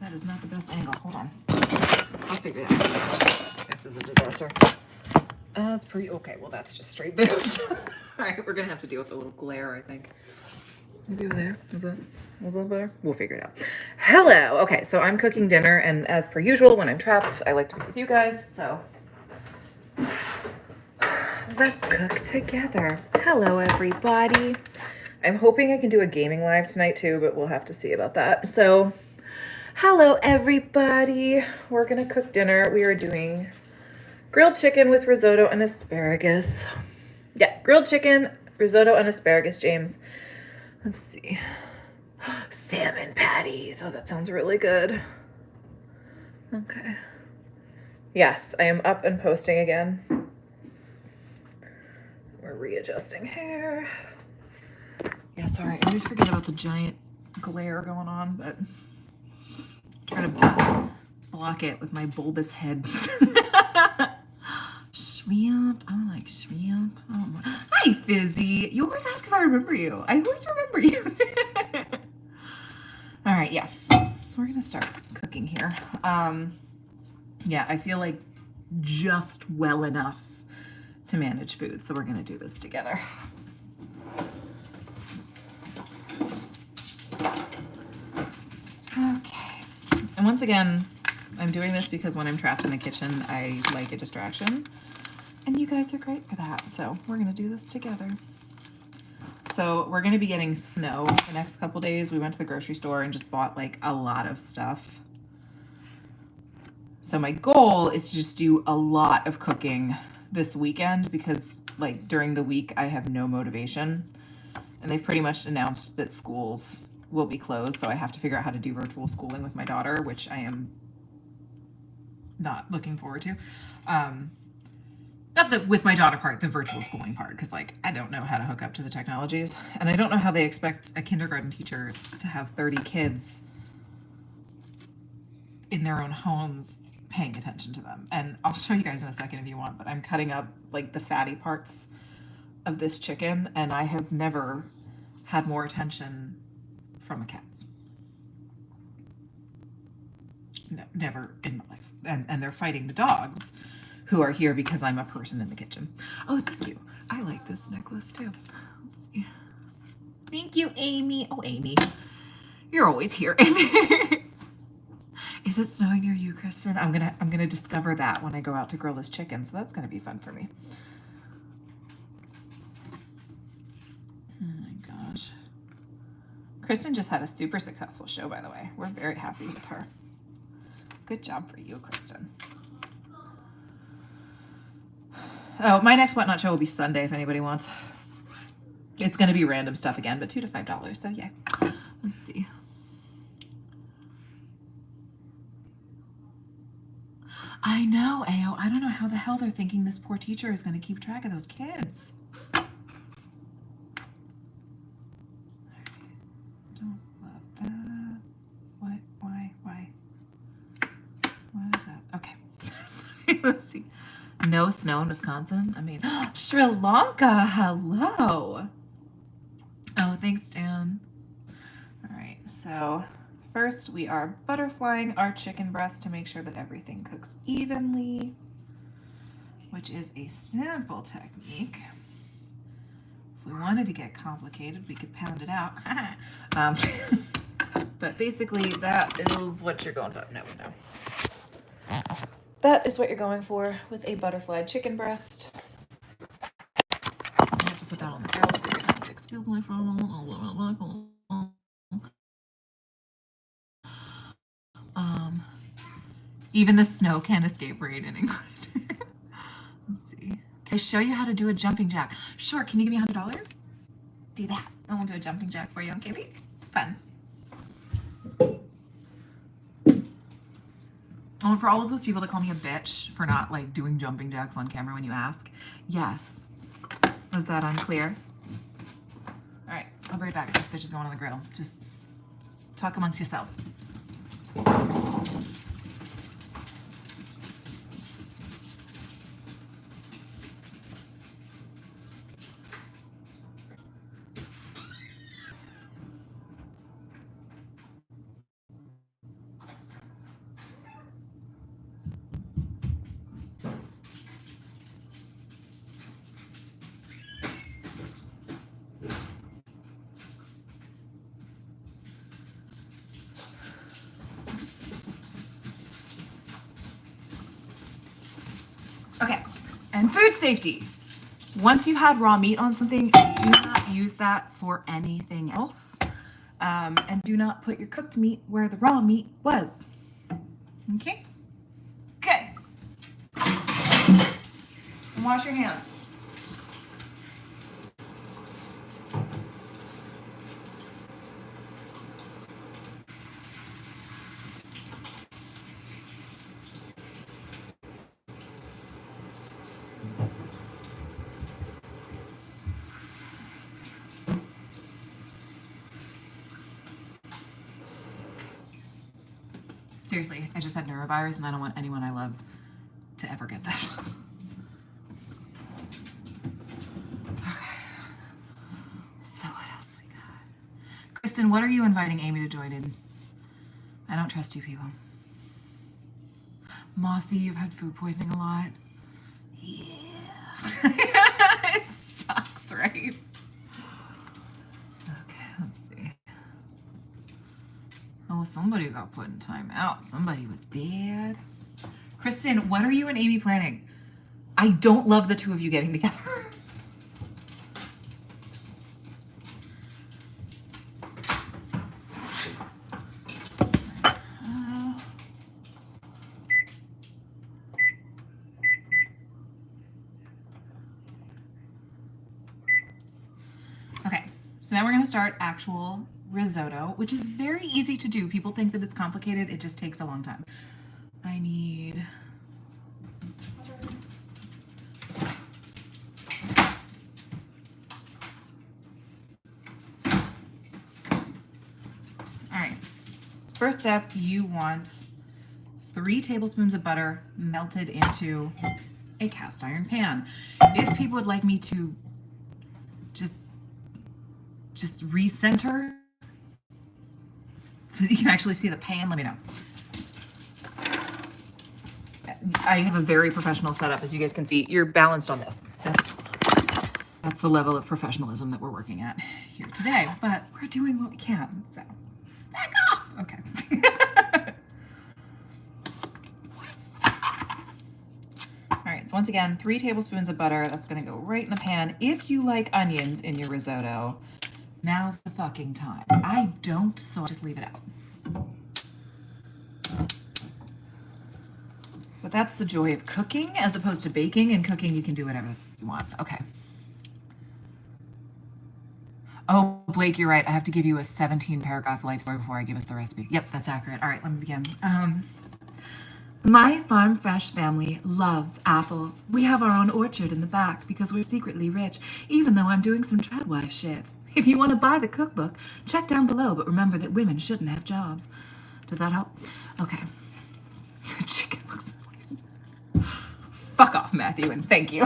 That is not the best angle. Hold on. I'll figure it out. This is a disaster. That's pretty okay. Well, that's just straight boobs. All right, we're gonna have to deal with a little glare, I think. Maybe over there. Was that better? We'll figure it out. Hello. Okay, so I'm cooking dinner, and as per usual, when I'm trapped, I like to cook with you guys. So let's cook together. Hello, everybody. I'm hoping I can do a gaming live tonight too, but we'll have to see about that. So, hello, everybody. We're gonna cook dinner. We are doing grilled chicken with risotto and asparagus. Yeah, grilled chicken, risotto, and asparagus, James. Let's see. Salmon patties. Oh, that sounds really good. Okay. Yes, I am up and posting again. We're readjusting hair. Yeah, sorry. I always forget about the giant glare going on, but I'm trying to block it with my bulbous head. Shrimp. I like shrimp. Oh my. Hi, Fizzy. You always ask if I remember you. I always remember you. All right, yeah. So we're gonna start cooking here. Yeah, I feel like just well enough to manage food, so we're gonna do this together. Okay. And once again, I'm doing this because when I'm trapped in the kitchen, I like a distraction. And you guys are great for that. So we're gonna do this together. So we're gonna be getting snow the next couple days. We went to the grocery store and just bought like a lot of stuff. So my goal is to just do a lot of cooking this weekend because like during the week I have no motivation. And they've pretty much announced that schools will be closed. So I have to figure out how to do virtual schooling with my daughter, which I am not looking forward to. Not the with my daughter part, the virtual schooling part, because like I don't know how to hook up to the technologies, and I don't know how they expect a kindergarten teacher to have 30 kids in their own homes paying attention to them. And I'll show you guys in a second if you want, but I'm cutting up like the fatty parts of this chicken, and I have never had more attention from a cat. No, never in my life. And they're fighting the dogs who are here because I'm a person in the kitchen. Oh, thank you. I like this necklace too. Let's see. Thank you, Amy. Oh, Amy. You're always here. Is it snowing near you, Kristen? I'm gonna discover that when I go out to grill this chicken, so that's gonna be fun for me. Oh my gosh. Kristen just had a super successful show, by the way. We're very happy with her. Good job for you, Kristen. Oh, my next Whatnot show will be Sunday if anybody wants. It's going to be random stuff again, but $2 to $5, so yeah. Let's see. I know, Ao. I don't know how the hell they're thinking this poor teacher is going to keep track of those kids. Don't love that. What? Why? What is that? Okay. Sorry, let's see. No snow in Wisconsin? I mean, Sri Lanka, hello. Oh, thanks, Dan. All right, so first we are butterflying our chicken breast to make sure that everything cooks evenly, which is a simple technique. If we wanted to get complicated, we could pound it out. But basically that is what you're going for. No. That is what you're going for with a butterfly chicken breast. I have to put that on the grill so you can excuse my phone. Even the snow can't escape rain in England. Let's see. Can I show you how to do a jumping jack? Sure. Can you give me $100? Do that. I will do a jumping jack for you, okay? Fun. Oh, and for all of those people that call me a bitch for not like doing jumping jacks on camera when you ask, yes. Was that unclear? All right, I'll be right back. This bitch is going on the grill. Just talk amongst yourselves. And food safety. Once you've had raw meat on something, do not use that for anything else. And do not put your cooked meat where the raw meat was. Okay? Good. And wash your hands. Seriously, I just had norovirus and I don't want anyone I love to ever get this. Okay. So what else we got? Kristen, what are you inviting Amy to join in? I don't trust you people. Mossy, you've had food poisoning a lot. Yeah. It sucks, right? Okay, let's see. Oh, somebody got put in timeout. Somebody was bad. Kristen, what are you and Amy planning? I don't love the two of you getting together. Okay, so now we're gonna start actual risotto, which is very easy to do. People think that it's complicated. It just takes a long time. I need all right. First step, you want 3 tablespoons of butter melted into a cast iron pan. If people would like me to just recenter so that you can actually see the pan, let me know. I have a very professional setup, as you guys can see. You're balanced on this. That's the level of professionalism that we're working at here today, but we're doing what we can, so back off. Okay. All right, so once again, 3 tablespoons of butter. That's gonna go right in the pan. If you like onions in your risotto, now's the fucking time. I don't, so I'll just leave it out. But that's the joy of cooking as opposed to baking. And cooking, you can do whatever you want. Okay. Oh, Blake, you're right. I have to give you a 17-paragraph life story before I give us the recipe. Yep, that's accurate. All right, let me begin. My farm fresh family loves apples. We have our own orchard in the back because we're secretly rich, even though I'm doing some tradwife shit. If you want to buy the cookbook, check down below, but remember that women shouldn't have jobs. Does that help? Okay. The chicken looks moist. Fuck off, Matthew, and thank you.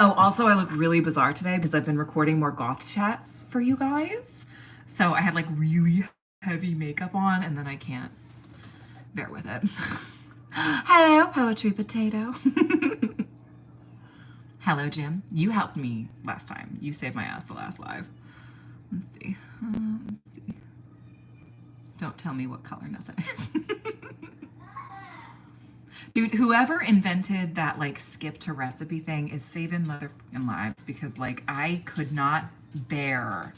Oh, also, I look really bizarre today because I've been recording more goth chats for you guys. So I had like really heavy makeup on and then I can't bear with it. Hello, Poetry Potato. Hello, Jim. You helped me last time. You saved my ass the last live. Let's see. Let's see. Don't tell me what color nothing is. Dude, whoever invented that like skip to recipe thing is saving motherfucking lives because like I could not bear,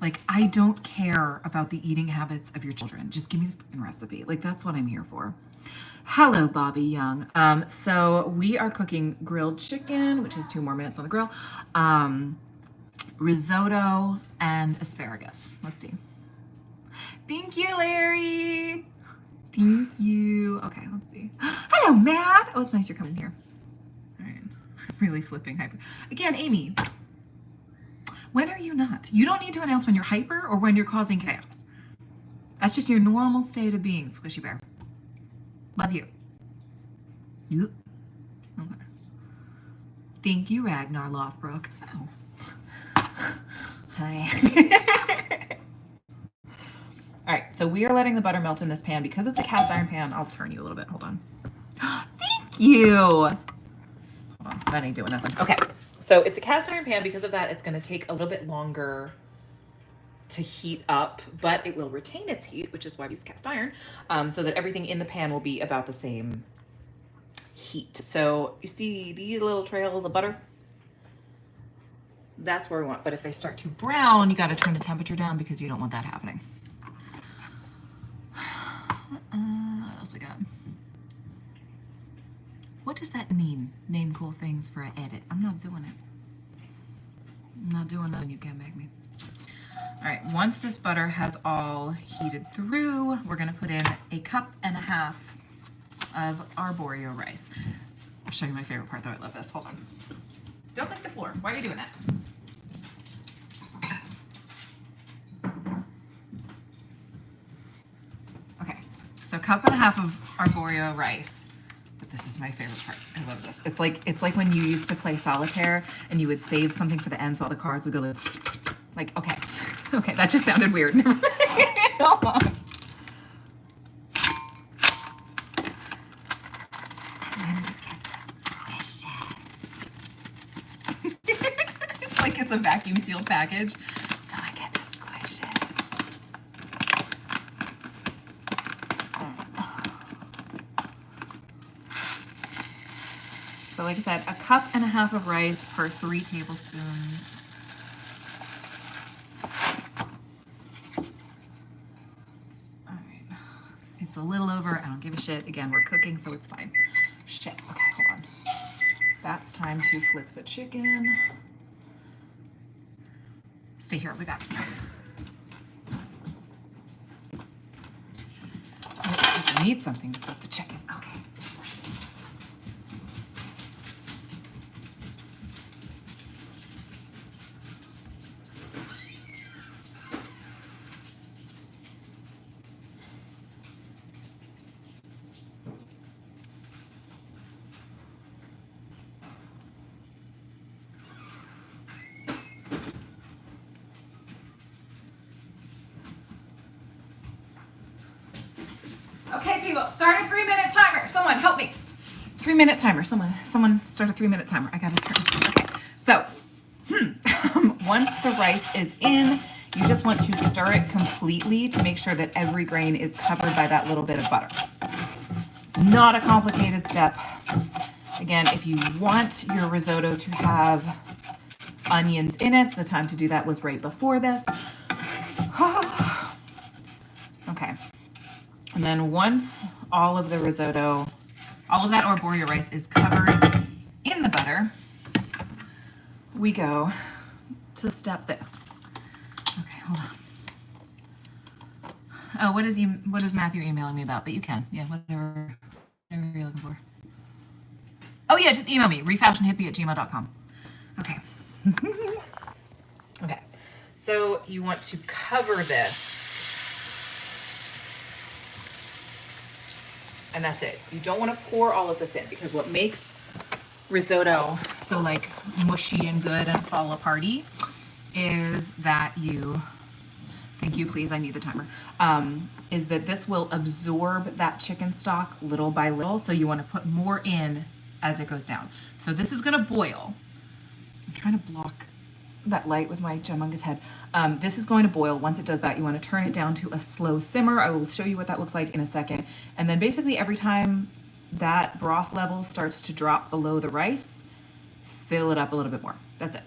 like I don't care about the eating habits of your children. Just give me the fucking recipe. Like that's what I'm here for. Hello, Bobby Young. So we are cooking grilled chicken, which has 2 more minutes on the grill, risotto, and asparagus. Let's see. Thank you, Larry. Thank you. Okay, let's see. Hello, Matt. Oh, it's nice you're coming here. All right. I'm really flipping hyper. Again, Amy, when are you not? You don't need to announce when you're hyper or when you're causing chaos. That's just your normal state of being, Squishy Bear. Love you. Yep. Okay. Thank you, Ragnar Lothbrook. Oh. Hi. All right, so we are letting the butter melt in this pan. Because it's a cast iron pan, I'll turn you a little bit. Hold on. Thank you. Hold on, that ain't doing nothing. Okay, so it's a cast iron pan. Because of that, it's gonna take a little bit longer to heat up, but it will retain its heat, which is why we use cast iron, so that everything in the pan will be about the same heat. So you see these little trails of butter? That's where we want, but if they start to brown, you got to turn the temperature down because you don't want that happening. What else we got? What does that mean? Name cool things for an edit. I'm not doing it. I'm not doing nothing you can't make me. All right, once this butter has all heated through, we're gonna put in 1.5 cups of arborio rice. I'll show you my favorite part though, I love this, hold on. Don't lick the floor, why are you doing that? Okay, so 1.5 cups of arborio rice. But this is my favorite part. I love this. It's like when you used to play solitaire and you would save something for the end so all the cards would go like okay. Okay, that just sounded weird. Hold on. And then you get to squish it. Like it's a vacuum sealed package. So I get to squish it. So like I said, 1.5 cups of rice per 3 tablespoons. All right, it's a little over, I don't give a shit. Again, we're cooking, so it's fine. Shit, okay, hold on. That's time to flip the chicken. Stay here, I'll be back. I need something to flip the chicken, okay. Okay, people, start a 3-minute timer. Someone help me. 3-minute timer. Someone start a 3-minute timer. I gotta turn. Okay, so once the rice is in, you just want to stir it completely to make sure that every grain is covered by that little bit of butter. It's not a complicated step. Again, if you want your risotto to have onions in it, the time to do that was right before this. Okay. And then once all of the risotto, all of that arborio rice is covered in the butter, we go to step this. Okay, hold on. Oh, what is Matthew emailing me about? But you can, yeah, whatever you're looking for. Oh yeah, just email me, refashionhippie@gmail.com. Okay. Okay, so you want to cover this. And that's it. You don't want to pour all of this in because what makes risotto so like mushy and good and fall aparty is that thank you please, I need the timer, is that this will absorb that chicken stock little by little. So you want to put more in as it goes down. So this is going to boil. I'm trying to block that light with my humongous head. This is going to boil. Once it does that, you want to turn it down to a slow simmer. I will show you what that looks like in a second. And then basically every time that broth level starts to drop below the rice, fill it up a little bit more. That's it.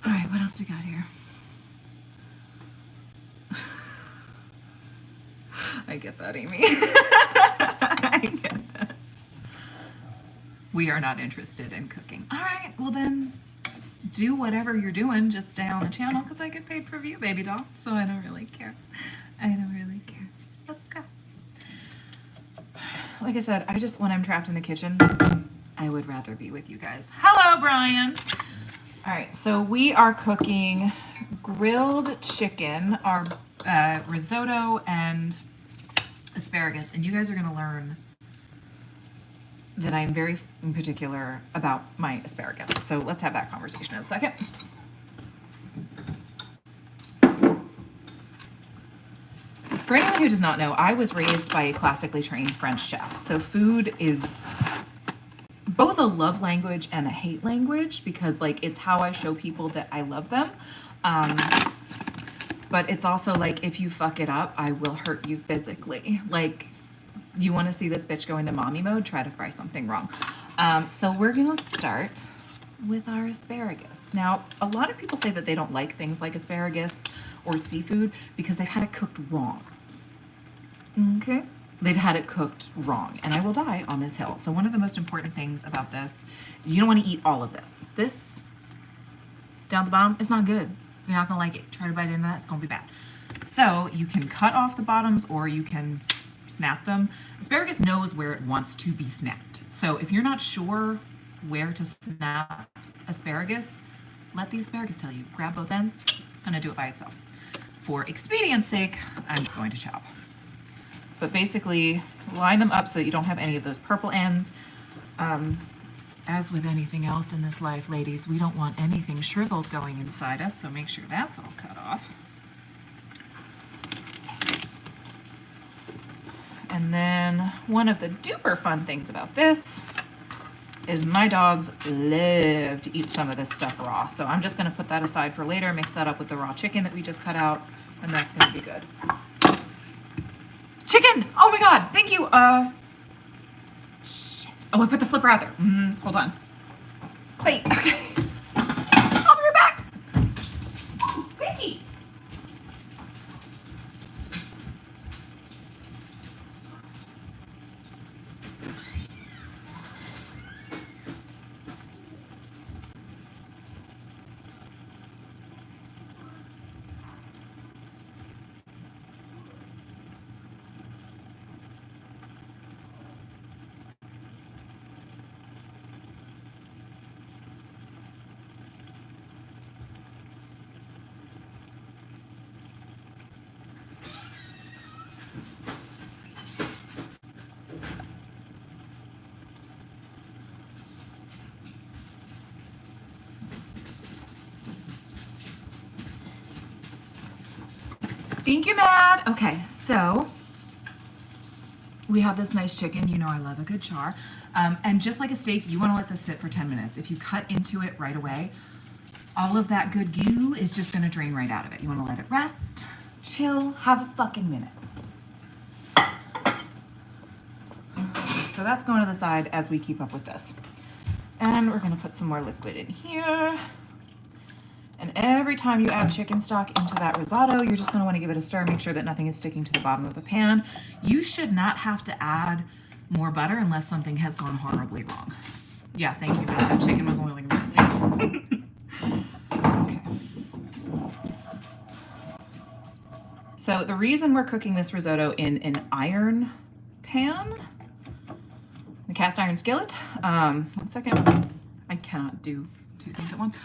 All right, what else do we got here? I get that, Amy. I get that. We are not interested in cooking. All right, well then, do whatever you're doing, just stay on the channel because I get paid per view, baby doll. So I don't really care. I don't really care. Let's go. Like I said, when I'm trapped in the kitchen, I would rather be with you guys. Hello, Brian. All right, so we are cooking grilled chicken, our risotto and asparagus, and you guys are gonna learn that I'm very particular about my asparagus. So let's have that conversation in a second. For anyone who does not know, I was raised by a classically trained French chef. So food is both a love language and a hate language, because like it's how I show people that I love them. But it's also like, if you fuck it up, I will hurt you physically. Like, you want to see this bitch go into mommy mode, try to fry something wrong. So we're gonna start with our asparagus. Now, a lot of people say that they don't like things like asparagus or seafood because they've had it cooked wrong. Okay? They've had it cooked wrong, and I will die on this hill. So one of the most important things about this is you don't want to eat all of this. This down the bottom is not good. You're not gonna like it. Try to bite into that, it's gonna be bad. So you can cut off the bottoms or you can snap them. Asparagus knows where it wants to be snapped. So if you're not sure where to snap asparagus, let the asparagus tell you. Grab both ends, it's gonna do it by itself. For expedience sake, I'm going to chop. But basically, line them up so that you don't have any of those purple ends. As with anything else in this life, ladies, we don't want anything shriveled going inside us, so make sure that's all cut off. And then one of the duper fun things about this is my dogs love to eat some of this stuff raw. So I'm just gonna put that aside for later, mix that up with the raw chicken that we just cut out, and that's gonna be good. Chicken! Oh my God, thank you. Shit. Oh, I put the flipper out there. Hold on. Plate, okay. I'll be right back. Sticky. Thank you, Mad. Okay, so we have this nice chicken. You know I love a good char. And just like a steak, you want to let this sit for 10 minutes. If you cut into it right away, all of that good goo is just going to drain right out of it. You want to let it rest, chill, have a fucking minute. So that's going to the side as we keep up with this. And we're going to put some more liquid in here. And every time you add chicken stock into that risotto, you're just gonna wanna give it a stir, make sure that nothing is sticking to the bottom of the pan. You should not have to add more butter unless something has gone horribly wrong. Yeah, thank you, Matt. That chicken was oiling really. Okay. So the reason we're cooking this risotto in an iron pan, a cast iron skillet, 1 second. I cannot do two things at once.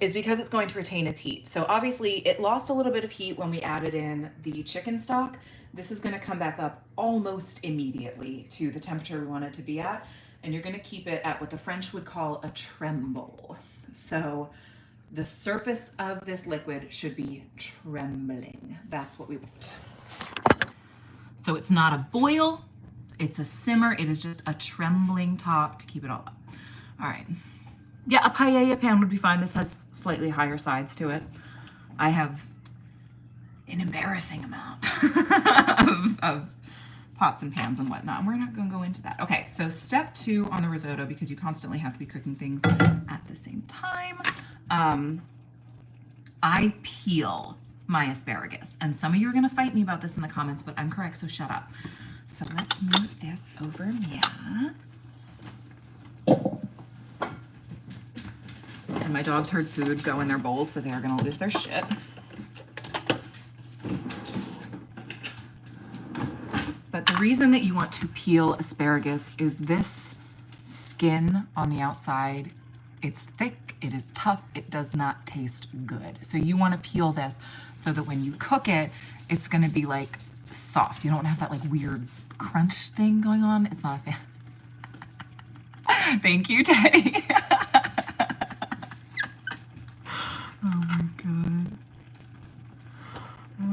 Is because it's going to retain its heat. So obviously it lost a little bit of heat when we added in the chicken stock. This is gonna come back up almost immediately to the temperature we want it to be at. And you're gonna keep it at what the French would call a tremble. So the surface of this liquid should be trembling. That's what we want. So it's not a boil, it's a simmer. It is just a trembling top to keep it all up. All right. Yeah, a paella pan would be fine. This has slightly higher sides to it. I have an embarrassing amount of pots and pans and whatnot, and we're not gonna go into that. Okay, so step 2 on the risotto, because you constantly have to be cooking things at the same time. I peel my asparagus, and some of you are gonna fight me about this in the comments, but I'm correct, so shut up. So let's move this over here. And my dogs heard food go in their bowls, so they're gonna lose their shit. But the reason that you want to peel asparagus is this skin on the outside, it's thick, it is tough, it does not taste good. So you wanna peel this so that when you cook it, it's gonna be like soft. You don't have that like weird crunch thing going on. It's not a fan. Thank you, Teddy. Oh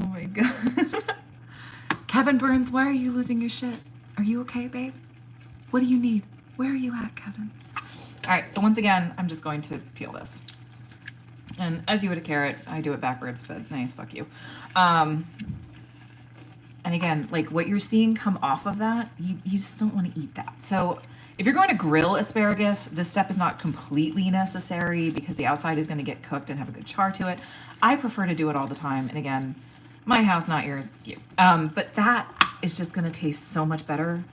my God. Kevin Burns, why are you losing your shit? Are you okay, babe? What do you need? Where are you at, Kevin? All right, so once again, I'm just going to peel this. And as you would a carrot, I do it backwards, but nah, fuck you. And again, like what you're seeing come off of that, you just don't want to eat that. So if you're going to grill asparagus, this step is not completely necessary because the outside is going to get cooked and have a good char to it. I prefer to do it all the time. And again, my house, not yours, you. But that is just going to taste so much better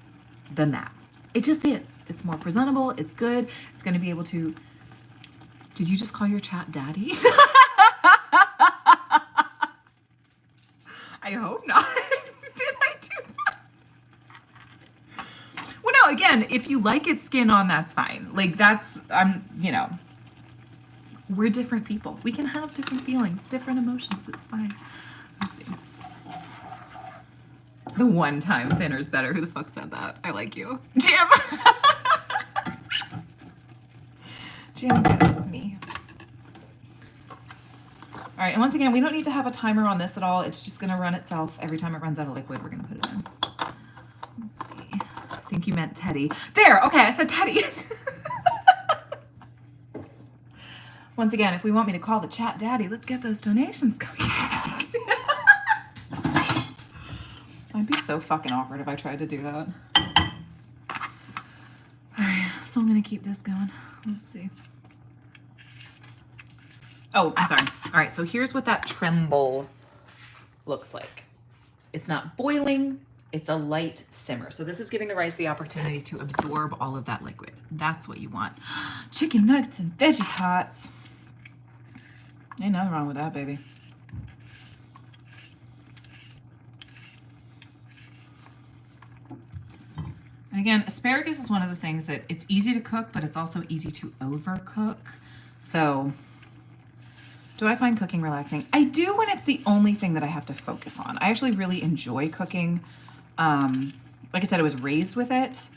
than that. It just is. It's more presentable. It's good. It's going to be able to... Did you just call your chat daddy? I hope not. Did I do that? Well, no, again, if you like it skin on, that's fine. Like that's, you know, we're different people. We can have different feelings, different emotions. It's fine. Let's see. The one time thinner's better. Who the fuck said that? I like you. Jim. Jim gets me. All right, and once again, we don't need to have a timer on this at all. It's just gonna run itself. Every time it runs out of liquid, we're gonna put it in. Let's see. I think you meant Teddy. There, okay, I said Teddy. Once again, if we want me to call the chat daddy, let's get those donations coming. I'd be so fucking awkward if I tried to do that. All right, so I'm gonna keep this going. Let's see. Oh, I'm sorry. All right, so here's what that tremble looks like. It's not boiling, it's a light simmer. So this is giving the rice the opportunity to absorb all of that liquid. That's what you want. Chicken nuggets and veggie tots. Ain't nothing wrong with that, baby. And again, asparagus is one of those things that it's easy to cook, but it's also easy to overcook. So do I find cooking relaxing? I do when it's the only thing that I have to focus on. I actually really enjoy cooking. Like I said, I was raised with it,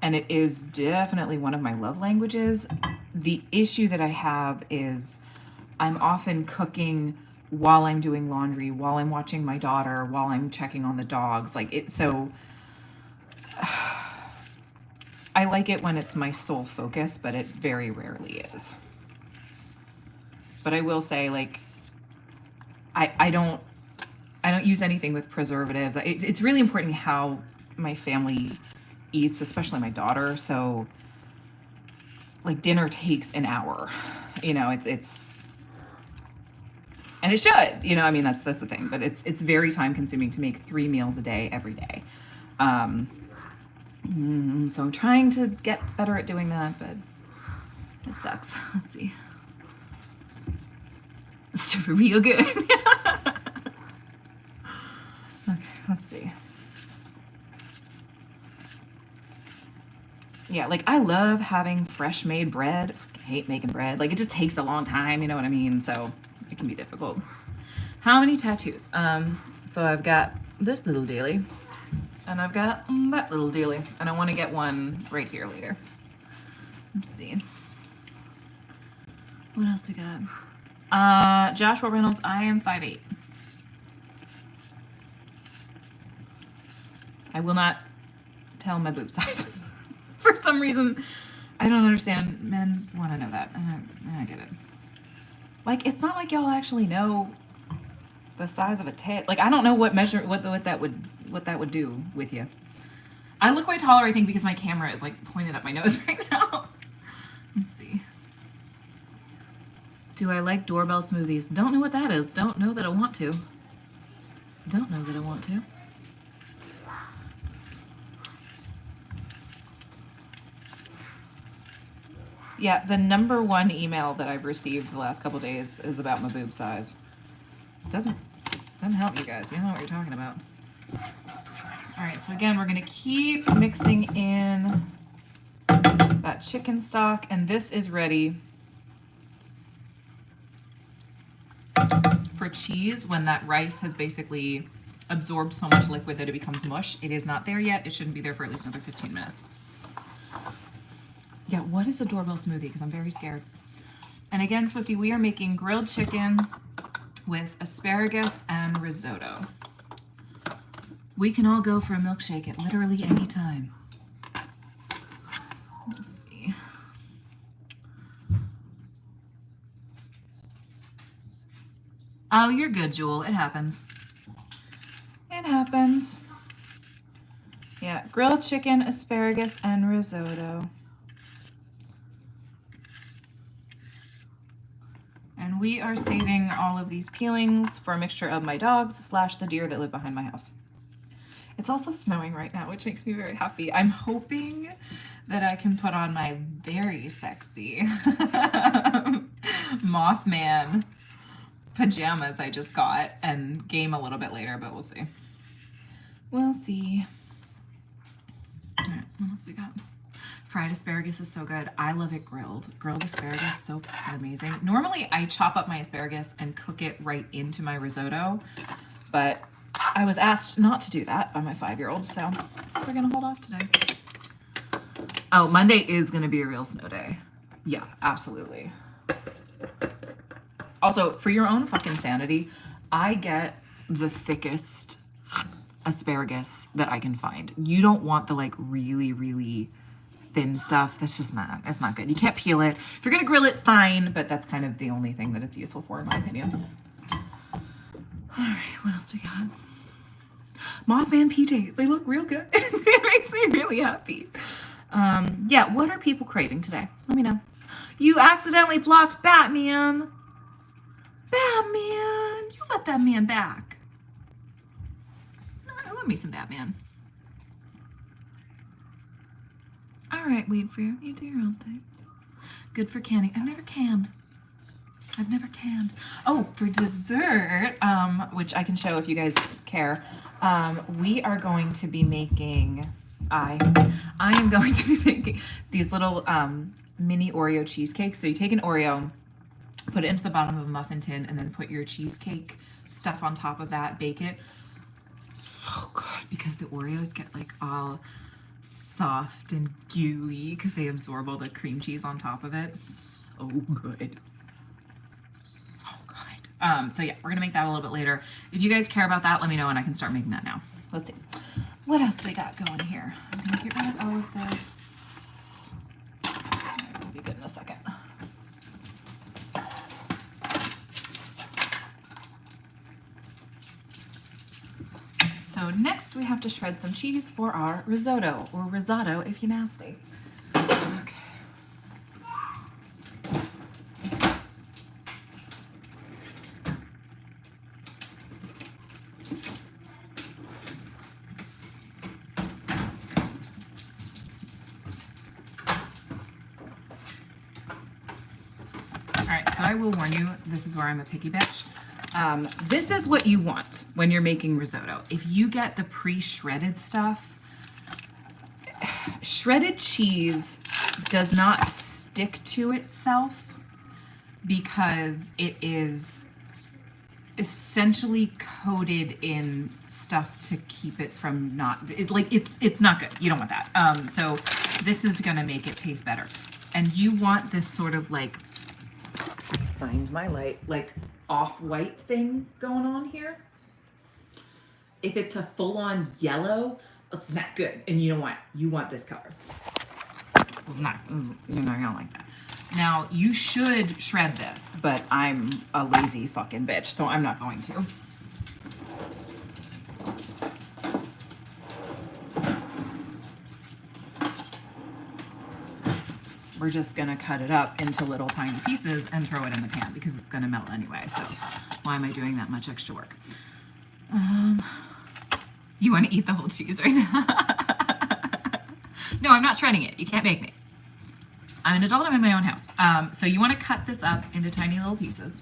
and it is definitely one of my love languages. The issue that I have is I'm often cooking while I'm doing laundry, while I'm watching my daughter, while I'm checking on the dogs. Like it, so I like it when it's my sole focus, but it very rarely is. But I will say, like, I don't use anything with preservatives. It's really important how my family eats, especially my daughter. So, like, dinner takes an hour. You know, it's and it should. You know, I mean, that's the thing. But it's very time consuming to make 3 meals a day every day. So I'm trying to get better at doing that, but it sucks. Let's see. It's real good. Okay, let's see. Yeah, like I love having fresh made bread. I hate making bread. Like it just takes a long time, you know what I mean? So it can be difficult. How many tattoos? So I've got this little dealie, and I've got that little dealie, and I want to get one right here later. Let's see. What else we got? Joshua Reynolds, I am 5'8". I will not tell my boob size. For some reason, I don't understand. Men want to know that. I don't get it. Like, it's not like y'all actually know the size of a tit. Like, I don't know what that would do with you. I look way taller, I think, because my camera is like pointed up my nose right now. Let's see. Do I like doorbell smoothies? Don't know what that is. Don't know that I want to. Don't know that I want to. Yeah, the #1 email that I've received the last couple days is about my boob size. Doesn't help you guys. You know what you're talking about. All right, so again, we're gonna keep mixing in that chicken stock, and this is ready for cheese when that rice has basically absorbed so much liquid that it becomes mush. It is not there yet. It shouldn't be there for at least another 15 minutes. Yeah, what is a doorbell smoothie? Because I'm very scared. And again, Swifty, we are making grilled chicken with asparagus and risotto. We can all go for a milkshake at literally any time. Oh, you're good, Jewel. It happens. It happens. Yeah, grilled chicken, asparagus, and risotto. And we are saving all of these peelings for a mixture of my dogs / the deer that live behind my house. It's also snowing right now, which makes me very happy. I'm hoping that I can put on my very sexy Mothman pajamas I just got and game a little bit later, but we'll see. We'll see. All right, what else we got? Fried asparagus is so good. I love it grilled. Grilled asparagus, so amazing. Normally I chop up my asparagus and cook it right into my risotto, but I was asked not to do that by my 5-year-old, so we're gonna hold off today. Oh, Monday is gonna be a real snow day. Yeah, absolutely. Also, for your own fucking sanity, I get the thickest asparagus that I can find. You don't want the like really, really thin stuff. That's just not, it's not good. You can't peel it. If you're gonna grill it, fine, but that's kind of the only thing that it's useful for in my opinion. All right, what else we got? Mothman PJs, they look real good. It makes me really happy. Yeah, what are people craving today? Let me know. You accidentally blocked Batman. Batman, you let that man back. I love me some Batman. All right, weed for you. You do your own thing. Good for canning. I've never canned. Oh, for dessert, which I can show if you guys care, we are going to be making, I am going to be making these little mini Oreo cheesecakes. So you take an Oreo, put it into the bottom of a muffin tin, and then put your cheesecake stuff on top of that, bake it. So good, because the Oreos get like all soft and gooey because they absorb all the cream cheese on top of it. So good. So yeah, we're gonna make that a little bit later. If you guys care about that, let me know and I can start making that now. Let's see. What else we got going here? I'm gonna get rid of all of this. We'll be good in a second. So next we have to shred some cheese for our risotto, or risotto if you're nasty. Okay. All right, so I will warn you, this is where I'm a picky bitch. This is what you want when you're making risotto. If you get the pre-shredded stuff, shredded cheese does not stick to itself because it is essentially coated in stuff to keep it from not, it's not good. You don't want that. So this is gonna make it taste better. And you want this sort of like, find my light, like off-white thing going on here. If it's a full-on yellow, it's not good. And you know what? You want this color. You're not gonna like that. Now, you should shred this, but I'm a lazy fucking bitch, so I'm not going to. We're just gonna cut it up into little tiny pieces and throw it in the pan because it's gonna melt anyway, so why am I doing that much extra work? You wanna eat the whole cheese right now? No, I'm not shredding it. You can't make me. I'm an adult, I'm in my own house. So you wanna cut this up into tiny little pieces.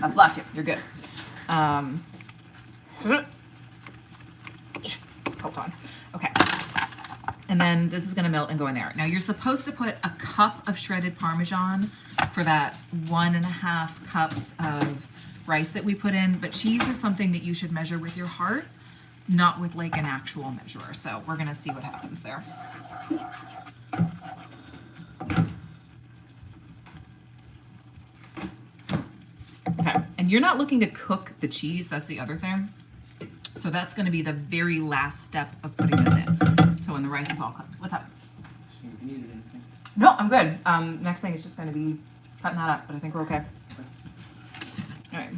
I've blocked you, you're good. Hold on, okay. And then this is gonna melt and go in there. Now you're supposed to put a cup of shredded Parmesan for that 1.5 cups of rice that we put in, but cheese is something that you should measure with your heart, not with like an actual measurer. So we're gonna see what happens there. Okay, and you're not looking to cook the cheese, that's the other thing. So that's gonna be the very last step of putting this in. So when the rice is all cooked. What's up? If you needed anything. No, I'm good. Next thing is just gonna be cutting that up, but I think we're okay. All right.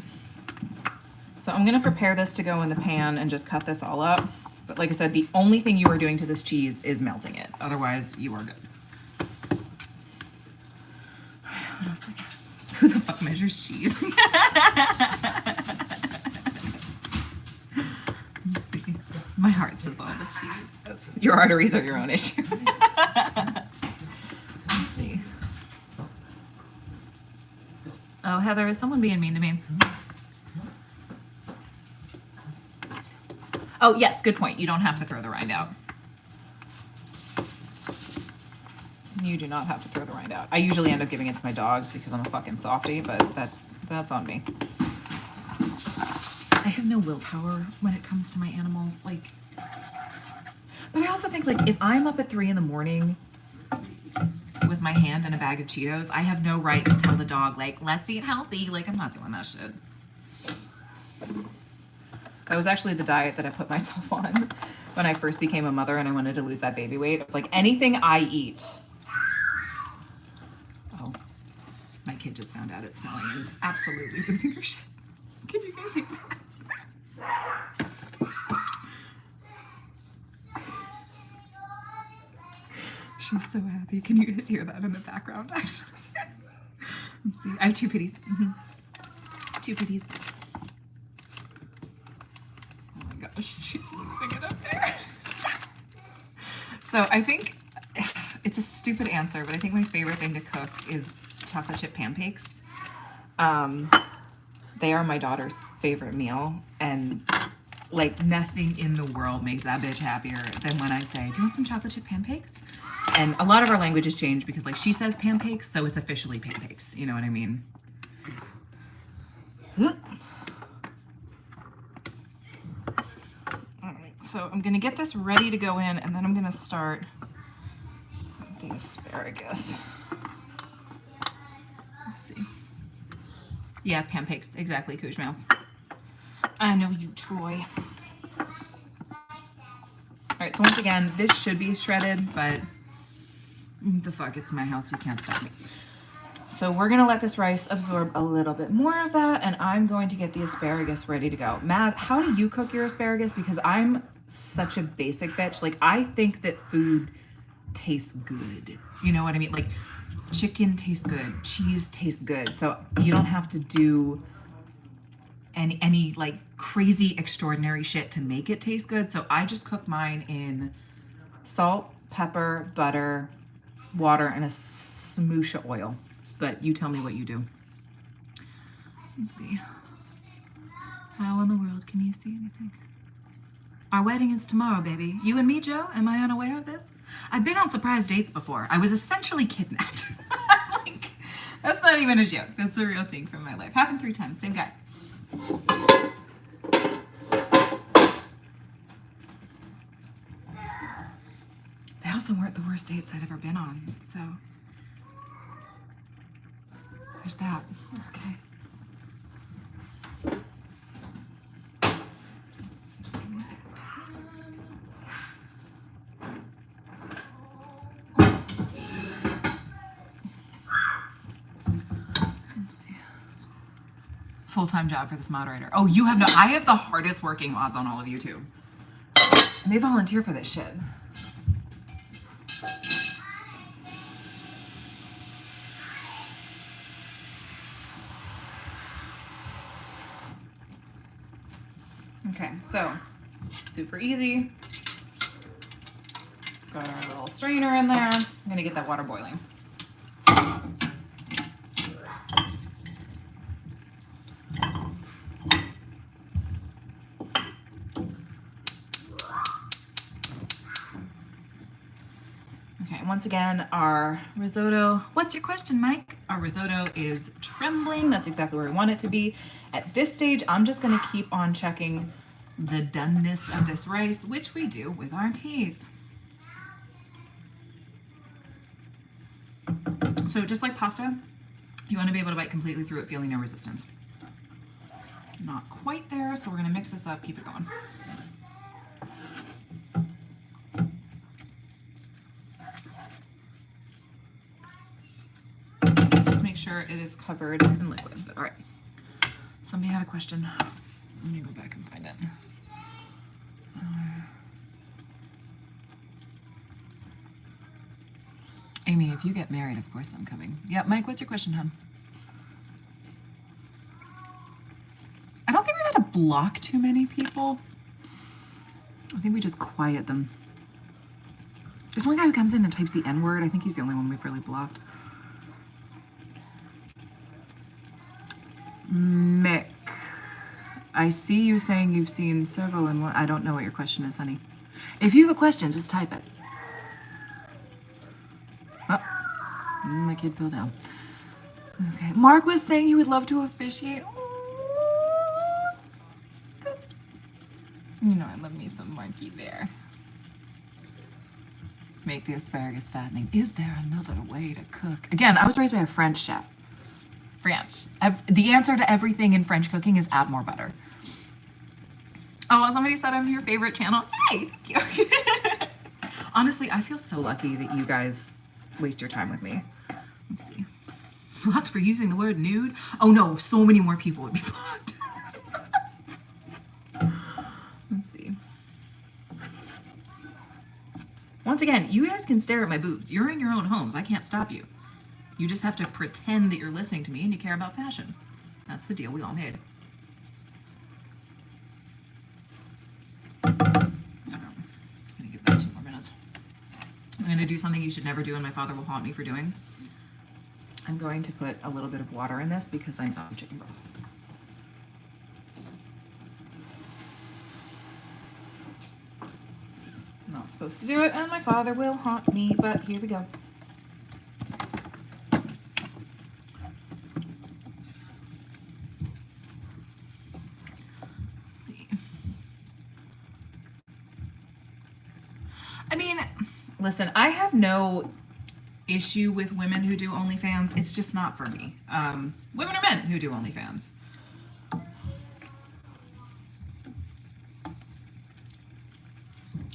So I'm gonna prepare this to go in the pan and just cut this all up. But like I said, the only thing you are doing to this cheese is melting it. Otherwise, you are good. What else? Who the fuck measures cheese? Let's see. My heart says all the cheese. Your arteries are your own issue. Let's see. Oh, Heather, is someone being mean to me? Oh, yes, good point. You don't have to throw the rind out. You do not have to throw the rind out. I usually end up giving it to my dogs because I'm a fucking softie, but that's on me. I have no willpower when it comes to my animals. Like, but I also think, like, if I'm up at 3 in the morning with my hand in a bag of Cheetos, I have no right to tell the dog, like, let's eat healthy. Like, I'm not doing that shit. That was actually the diet that I put myself on when I first became a mother and I wanted to lose that baby weight. It was like, anything I eat. Oh, my kid just found out it's snowing and is absolutely losing her shit. Can you guys hear that? She's so happy. Can you guys hear that in the background, actually? Let's see. I have 2 pitties. 2 pitties. Oh my gosh, she's losing it up there. So I think it's a stupid answer, but I think my favorite thing to cook is chocolate chip pancakes. They are my daughter's favorite meal, and like nothing in the world makes that bitch happier than when I say, do you want some chocolate chip pancakes? And a lot of our language has changed because like she says pancakes, so it's officially pancakes. You know what I mean? All right, so I'm gonna get this ready to go in, and then I'm gonna start the asparagus. Let's see. Yeah, pancakes, exactly, Couche Mouse. I know you, Troy. All right, so once again, this should be shredded, but the fuck, it's my house, you can't stop me. So we're gonna let this rice absorb a little bit more of that, and I'm going to get the asparagus ready to go. Matt, how do you cook your asparagus? Because I'm such a basic bitch. Like, I think that food tastes good. You know what I mean? Like, chicken tastes good, cheese tastes good. So you don't have to do any like crazy extraordinary shit to make it taste good. So I just cook mine in salt, pepper, butter, water, and a smoosh of oil. But you tell me what you do. Let's see. How in the world can you see anything? Our wedding is tomorrow, baby. You and me, Joe? Am I unaware of this? I've been on surprise dates before. I was essentially kidnapped. Like, that's not even a joke. That's a real thing from my life. Happened 3 times. Same guy. They also weren't the worst dates I'd ever been on, so there's that. Okay. Full-time job for this moderator. Oh, you have no, I have the hardest working mods on all of YouTube. And they volunteer for this shit. Okay, so super easy. Got our little strainer in there. I'm gonna get that water boiling. Once again, our risotto, what's your question, Mike? Our risotto is trembling. That's exactly where we want it to be. At this stage, I'm just gonna keep on checking the doneness of this rice, which we do with our teeth. So just like pasta, you wanna be able to bite completely through it, feeling no resistance. Not quite there, so we're gonna mix this up, keep it going. Sure it is covered in liquid, but all right. Somebody had a question. Let me go back and find it. Amy, if you get married, of course I'm coming. Yeah, Mike, what's your question, hon? I don't think we've had to block too many people. I think we just quiet them. There's one guy who comes in and types the N-word. I think he's the only one we've really blocked. Mick, I see you saying you've seen several in one. I don't know what your question is, honey. If you have a question, just type it. Oh, my kid fell down. Okay, Mark was saying he would love to officiate. Oh, that's... You know, I love me some Marky there. Make the asparagus fattening. Is there another way to cook? Again, I was raised by a French chef. French. The answer to everything in French cooking is add more butter. Oh, somebody said I'm your favorite channel. Yay! Thank you. Honestly, I feel so lucky that you guys waste your time with me. Let's see. Blocked for using the word nude? Oh no, so many more people would be blocked. Let's see. Once again, you guys can stare at my boobs. You're in your own homes. I can't stop you. You just have to pretend that you're listening to me and you care about fashion. That's the deal we all made. I don't know. I'm gonna give that 2 more minutes. I'm gonna do something you should never do and my father will haunt me for doing. I'm going to put a little bit of water in this because I'm out of chicken broth. I'm not supposed to do it and my father will haunt me, but here we go. I mean, listen, I have no issue with women who do OnlyFans. It's just not for me. Women or men who do OnlyFans.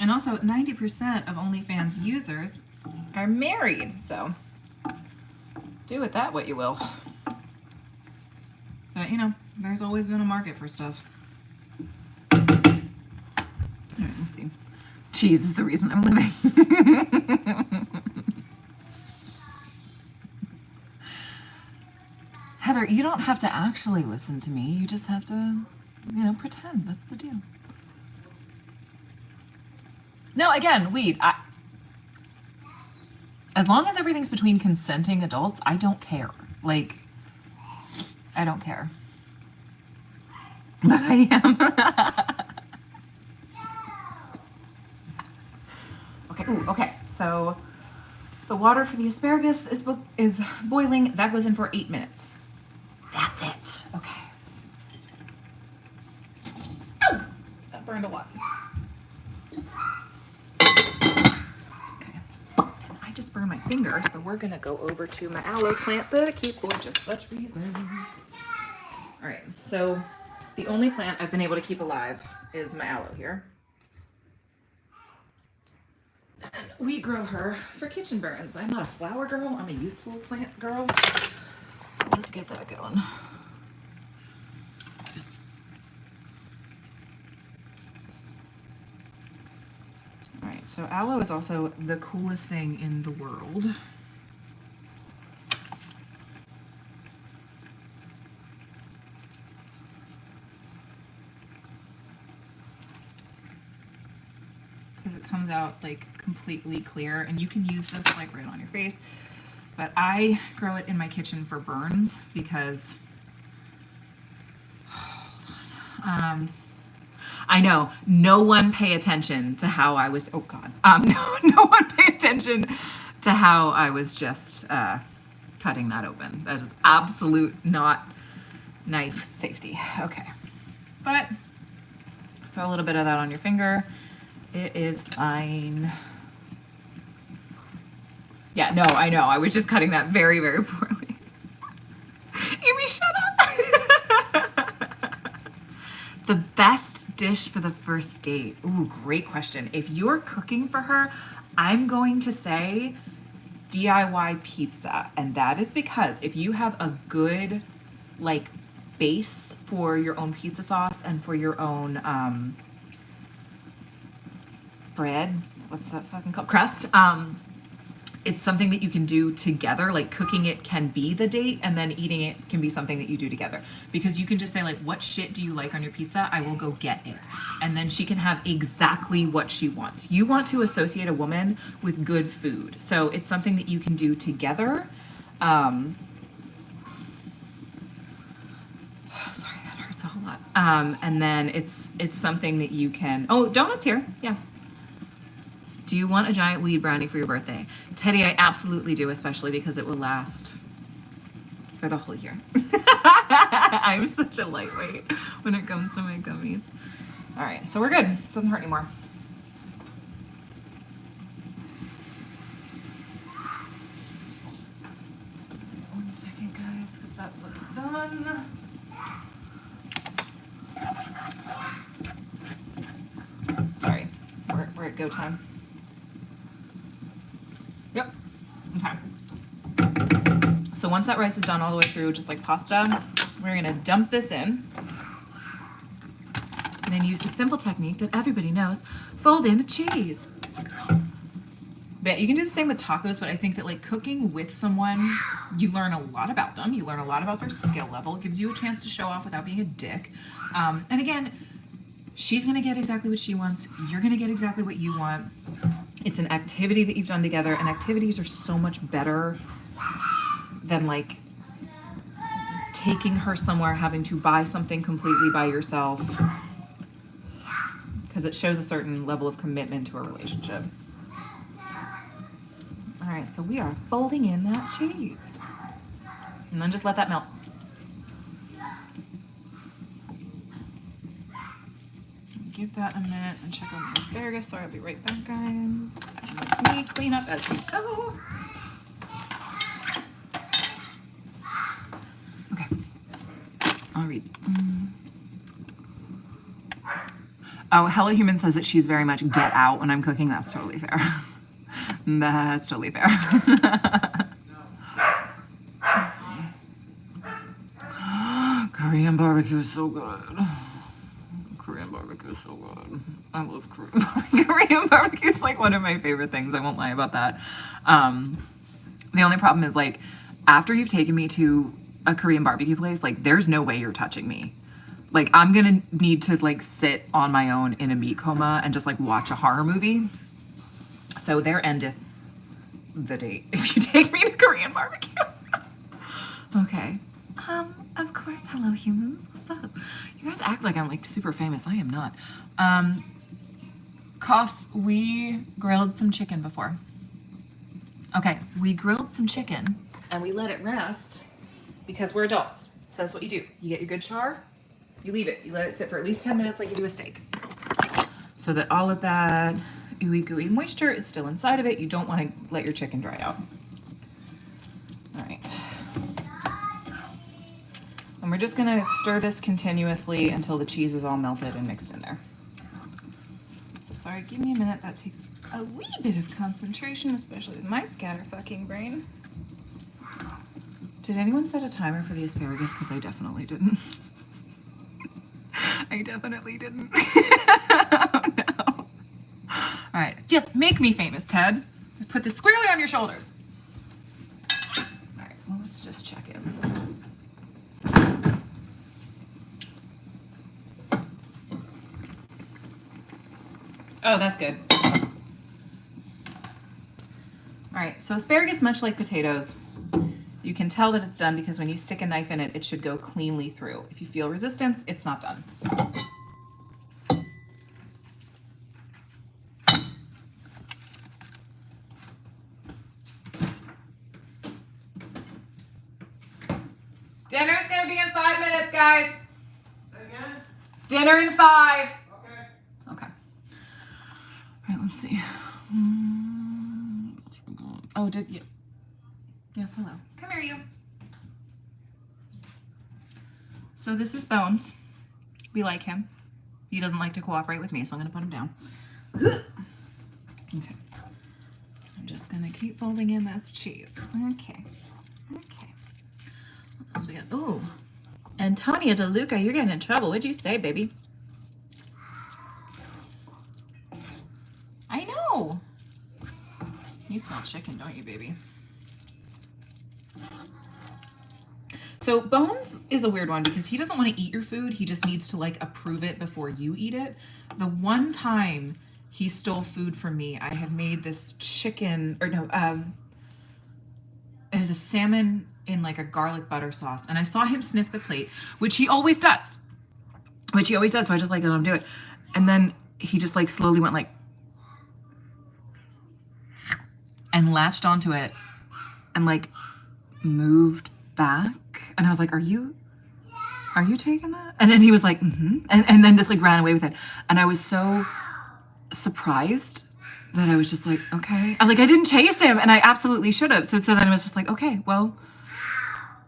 And also, 90% of OnlyFans users are married, so do with that what you will. But, you know, there's always been a market for stuff. All right, let's see. Cheese is the reason I'm living. Heather, you don't have to actually listen to me. You just have to, you know, pretend. That's the deal. No, again, weed. As long as everything's between consenting adults, I don't care. Like, I don't care. But I am. Okay, so the water for the asparagus is boiling. That goes in for 8 minutes. That's it. Okay. Ow! That burned a lot. Okay. And I just burned my finger, so we're gonna go over to my aloe plant that I keep for just such reasons. All right, so the only plant I've been able to keep alive is my aloe here. And we grow her for kitchen burns. I'm not a flower girl, I'm a useful plant girl. So let's get that going. All right, so aloe is also the coolest thing in the world. It comes out like completely clear and you can use this like right on your face, but I grow it in my kitchen for burns because I know no one pay attention to how I was no one pay attention to how I was just cutting that open. That is absolute not knife safety. Okay, but throw a little bit of that on your finger. It is fine. Yeah, no, I know. I was just cutting that very, very poorly. Amy, shut up. The best dish for the first date. Ooh, great question. If you're cooking for her, I'm going to say DIY pizza. And that is because if you have a good, like, base for your own pizza sauce and for your own bread. What's that fucking called? Crust. It's something that you can do together. Like cooking it can be the date, and then eating it can be something that you do together. Because you can just say like, what shit do you like on your pizza? I will go get it. And then she can have exactly what she wants. You want to associate a woman with good food. So it's something that you can do together. Sorry, that hurts a whole lot. And then it's something that you can, oh, donuts here, yeah. Do you want a giant weed brownie for your birthday? Teddy, I absolutely do, especially because it will last for the whole year. I'm such a lightweight when it comes to my gummies. All right, so we're good. It doesn't hurt anymore. One second, guys, because that's looking done. Sorry, we're at go time. Yep. Okay. So once that rice is done all the way through, just like pasta, we're gonna dump this in. And then use the simple technique that everybody knows, fold in a cheese. But you can do the same with tacos, but I think that like cooking with someone, you learn a lot about them. You learn a lot about their skill level. It gives you a chance to show off without being a dick. And again, she's gonna get exactly what she wants. You're gonna get exactly what you want. It's an activity that you've done together, and activities are so much better than like taking her somewhere, having to buy something completely by yourself, because it shows a certain level of commitment to a relationship. All right, so we are folding in that cheese. And then just let that melt. Give that a minute and check on the asparagus. Sorry, I'll be right back, guys. Let me clean up as we go. Okay. I'll read. Oh, Hello Human says that she's very much get out when I'm cooking. That's totally fair. That's totally fair. Korean barbecue is so good. Korean barbecue is so good. I love Korean barbecue. Korean barbecue is like one of my favorite things. I won't lie about that. The only problem is like after you've taken me to a Korean barbecue place, like there's no way you're touching me. Like I'm gonna need to like sit on my own in a meat coma and just like watch a horror movie. So there endeth the date if you take me to Korean barbecue. Okay. Of course, hello humans. What's up? You guys act like I'm like super famous. I am not. Coughs, we grilled some chicken before. Okay, we grilled some chicken and we let it rest because we're adults. So that's what you do. You get your good char, you leave it. You let it sit for at least 10 minutes like you do a steak. So that all of that ooey gooey moisture is still inside of it. You don't want to let your chicken dry out. All right. And we're just gonna stir this continuously until the cheese is all melted and mixed in there. So sorry, give me a minute. That takes a wee bit of concentration, especially with my scatter fucking brain. Did anyone set a timer for the asparagus? Because I definitely didn't. I definitely didn't. Oh no. All right, yes, make me famous, Ted. Put this squarely on your shoulders. All right, well, let's just check in. Oh, that's good. All right, so asparagus, much like potatoes, you can tell that it's done because when you stick a knife in it, it should go cleanly through. If you feel resistance, it's not done. Dinner's gonna be in 5 minutes, guys. Say again? Dinner in 5. Okay. Okay. All right, let's see. Oh, did you? Yes, hello. Come here, you. So this is Bones. We like him. He doesn't like to cooperate with me, so I'm gonna put him down. Okay. I'm just gonna keep folding in this cheese. Okay. Okay. What else we got? Ooh. A Antonia DeLuca, you're getting in trouble. What'd you say, baby? I know. You smell chicken, don't you, baby? So Bones is a weird one because he doesn't want to eat your food. He just needs to like approve it before you eat it. The one time he stole food from me, I had made this chicken, or no, it was a salmon in like a garlic butter sauce. And I saw him sniff the plate, which he always does. So I just like let him do it. And then he just like slowly went like, and latched onto it and like moved back. And I was like, are you taking that? And then he was like, mm-hmm. And then just like ran away with it. And I was so surprised that I was just like, okay. I didn't chase him, and I absolutely should have. So then I was just like, okay, well,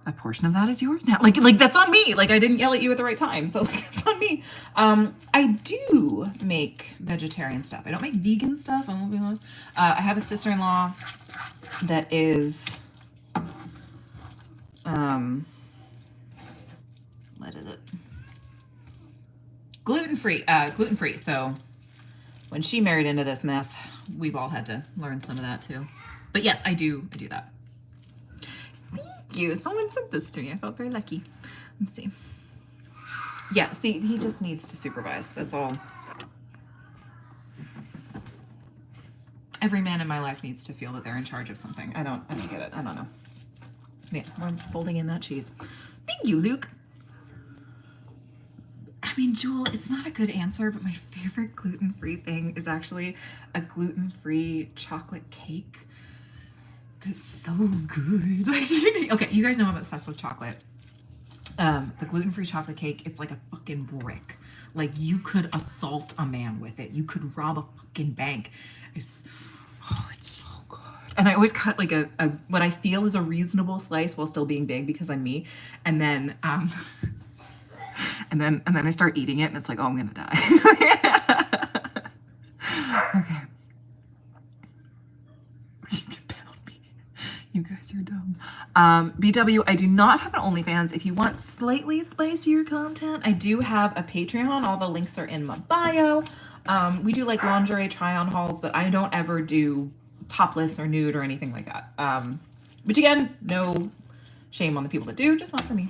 a portion of that is yours now. Like that's on me. Like I didn't yell at you at the right time. So like it's on me. I do make vegetarian stuff. I don't make vegan stuff, I'm gonna be honest. I have a sister-in-law that is what is it? Gluten-free. So when she married into this mess, we've all had to learn some of that too. But yes, I do that. Thank you. Someone sent this to me. I felt very lucky. Let's see. Yeah, see, he just needs to supervise. That's all. Every man in my life needs to feel that they're in charge of something. I don't get it. I don't know. Yeah, we're folding in that cheese. Thank you, Luke. I mean, Jewel, it's not a good answer, but my favorite gluten-free thing is actually a gluten-free chocolate cake. That's so good. Okay, you guys know I'm obsessed with chocolate. The gluten-free chocolate cake, it's like a fucking brick. Like you could assault a man with it. You could rob a fucking bank. It's so good. And I always cut like a what I feel is a reasonable slice while still being big because I'm me. And then and then I start eating it and it's like, oh, I'm gonna die. Okay. You guys are dumb. BW, I do not have an OnlyFans. If you want slightly spicier content, I do have a Patreon. All the links are in my bio. We do like lingerie try-on hauls, but I don't ever do topless or nude or anything like that. Which again, no shame on the people that do, just not for me.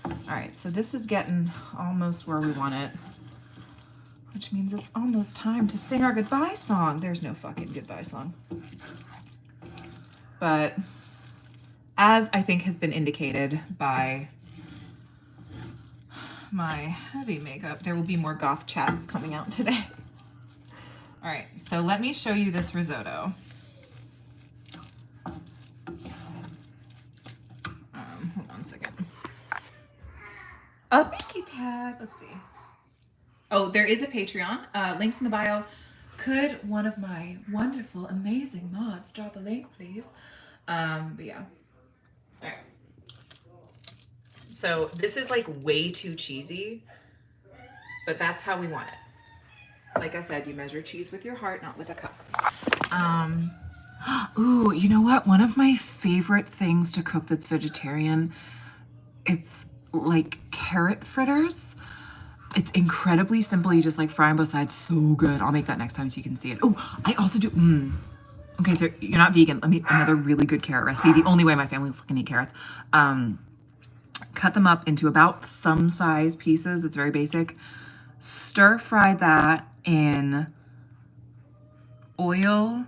All right, so this is getting almost where we want it, which means it's almost time to sing our goodbye song. There's no fucking goodbye song. But as I think has been indicated by my heavy makeup, there will be more goth chats coming out today. All right, so let me show you this risotto. Hold on a second. Oh, thank you, Tad. Let's see. Oh, there is a Patreon. Links in the bio. Could one of my wonderful, amazing mods drop a link, please? But yeah. All right. So this is like way too cheesy, but that's how we want it. Like I said, you measure cheese with your heart, not with a cup. Ooh, you know what? One of my favorite things to cook that's vegetarian, it's like carrot fritters. It's incredibly simple. You just like fry on both sides. So good. I'll make that next time so you can see it. Oh, I also do. Okay, so you're not vegan. Let me another really good carrot recipe. The only way my family will fucking eat carrots. Cut them up into about thumb-size pieces. It's very basic. Stir fry that in oil,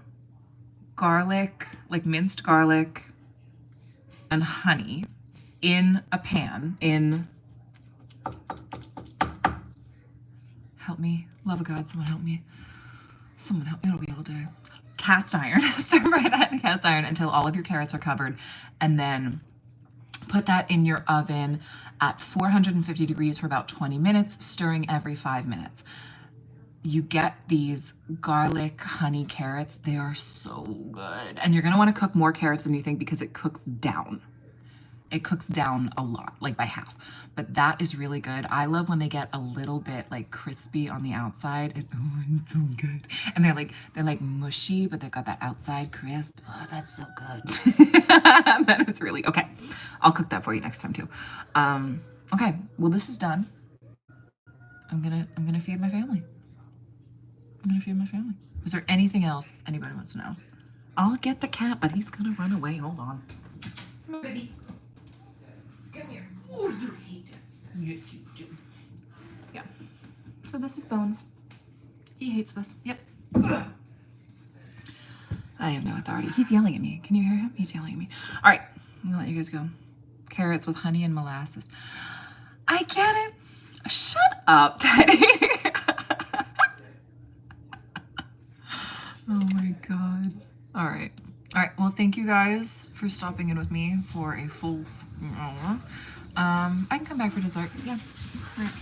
garlic, like minced garlic, and honey in a pan. Help me. Love of God, someone help me. Someone help me. It'll be all day. Cast iron. Stir fry that in cast iron until all of your carrots are covered. And then put that in your oven at 450 degrees for about 20 minutes, stirring every 5 minutes. You get these garlic honey carrots. They are so good. And you're going to want to cook more carrots than you think because it cooks down. It cooks down a lot, like by half. But that is really good. I love when they get a little bit like crispy on the outside. It's so good. And they're like mushy, but they've got that outside crisp. Oh, that's so good. That is really okay. I'll cook that for you next time too. Okay, well this is done. I'm gonna feed my family. I'm gonna feed my family. Is there anything else anybody wants to know? I'll get the cat, but he's gonna run away. Hold on. Come on, baby. Come here. Oh, you hate this. Yes, you do. Yeah. So this is Bones. He hates this. Yep. I have no authority. He's yelling at me. Can you hear him? He's yelling at me. All right, I'm gonna let you guys go. Carrots with honey and molasses. I get it. Shut up, Teddy. Oh my God. All right. All right. Well, thank you guys for stopping in with me for a full hour. I can come back for dessert. Yeah. All right.